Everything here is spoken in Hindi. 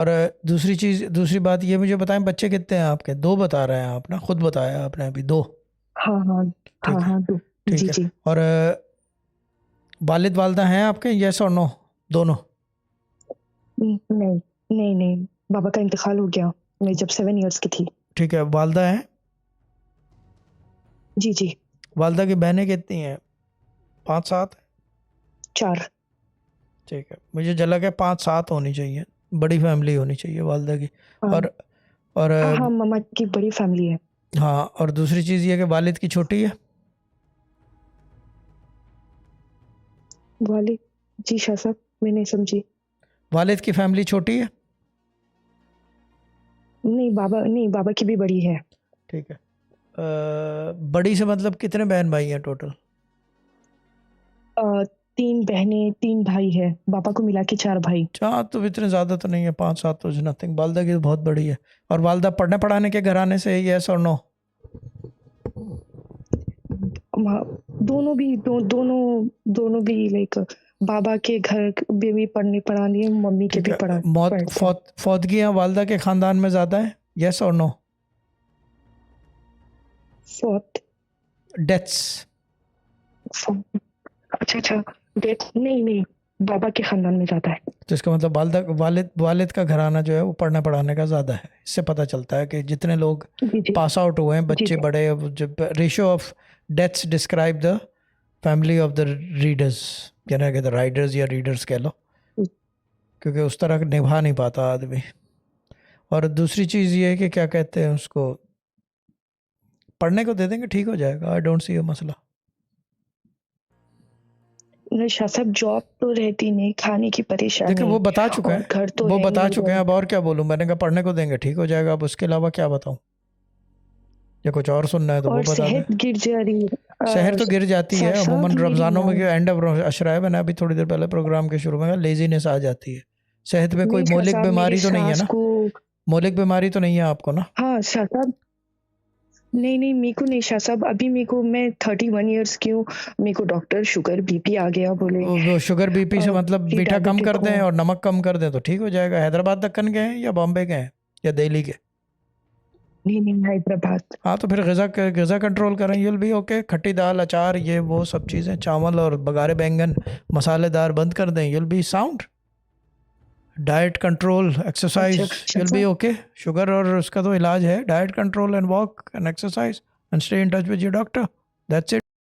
और दूसरी बात ये मुझे बताएं, बच्चे कितने हैं आपके? दो बता रहे हैं आप ना, खुद बताया आपने अभी दो। हाँ हाँ। हाँ ठीक है। हाँ, दो। ठीक जी है। जी। और वालिद वालदा हैं आपके, यस और नो, दोनों? नहीं नहीं नहीं, बाबा का इंतकाल हो गया मैं जब 7 इयर्स की थी। ठीक है। वालदा हैं? जी जी। वालदा की बहनें कितनी हैं? पाँच सात? 4। ठीक है, मुझे जो लगा 5-7 होनी चाहिए, बड़ी फैमिली होनी चाहिए वालदा की। हाँ और और हाँ हाँ, मामा की बड़ी फैमिली है। हाँ, और दूसरी चीज़ ये कि वालिद की छोटी है? वाले, जी शाह साहब, मैं नहीं समझी। वालिद की फैमिली छोटी है? नहीं, बाबा की भी बड़ी है। ठीक है। बड़ी से मतलब कितने बहन भाई हैं टोटल? 3 बहनें 3 भाई है, बाबा को मिला के 4 भाई। चार तो इतने ज़्यादा तो नहीं है, 5-7 तो नथिंग। वालदा की तो बहुत बड़ी है। और वालदा पढ़ने पढ़ाने के घराने से है, यस और नो? दोनों भी दोनों भी लाइक बाबा के घर भी पढ़ने पढ़ानी है, मम्मी के ठीक भी है। पढ़ते हैं। फौतगियाँ वालदा के ख़ानदान में ज़्यादा है, यस और नो? फोर्थ। डेथ्स? अच्छा अच्छा। डेथ नहीं नहीं, बाबा के खानदान में जाता है। तो इसका मतलब वालिद वालिद का घराना जो है वो पढ़ने पढ़ाने का ज़्यादा है। इससे पता चलता है कि जितने लोग जी जी। पास आउट हुए हैं, जी बच्चे जी। बड़े, जब ratio of deaths describe the family of the readers, यानी कि द राइडर्स या रीडर्स कह लो, क्योंकि उस तरह निभा नहीं पाता आदमी। और दूसरी चीज़ ये है कि क्या कहते हैं उसको, पढ़ने को दे देंगे, ठीक हो जाएगा, आई डोंट सी अ मसला। नशा सब, जॉब तो रहती नहीं, खाने की देखिए परेशानी वो बता चुके और हैं, घर तो वो है बता नहीं चुके हैं, इधर। अब और क्या बोलूँ? मैंने कहा पढ़ने को देंगे, ठीक हो जाएगा, अब उसके अलावा क्या बताऊँ? या कुछ और सुनना है तो वो और बता दें। सेहत गिर जा रही शहर है। तो गिर जाती है सब अमूमन मेरी रमज़ानों में, नानी। एंड ऑफ अशरा है, मैंने अभी थोड़ी देर पहले प्रोग्राम के शुरू में, लेजीनेस आ जाती है। सेहत में कोई नहीं शाह मौलिक साहब, मेरी बीमारी तो नहीं है सास ना? को। मौलिक बीमारी तो नहीं है आपको ना? हाँ शाह साहब। नहीं नहीं, मेरे को नहीं शाह साहब, अभी मेरे को, मैं 31 इयर्स की हूँ। मेरे को डॉक्टर शुगर बीपी आ गया बोले। वो शुगर बीपी से मतलब प्री मीठा कम डायबिटिक कर दें हूँ। और नमक कम कर दें तो ठीक हो जाएगा। हैदराबाद दक्कन गए हैं या बॉम्बे गए हैं या दिल्ली के? नहीं नहीं, हैदराबाद। हाँ, तो फिर गज़ा कंट्रोल करें, यूल भी ओके। खट्टी दाल, अचार, ये वो सब चीज़ें, चावल और बघारे बैंगन मसालेदार बंद कर दें, you'll be sound. Diet control, अच्छा एक्सरसाइज, शाह यूल बी साहब। ओके। शुगर और उसका तो इलाज है, diet control and walk and exercise and stay in touch with your doctor, that's it.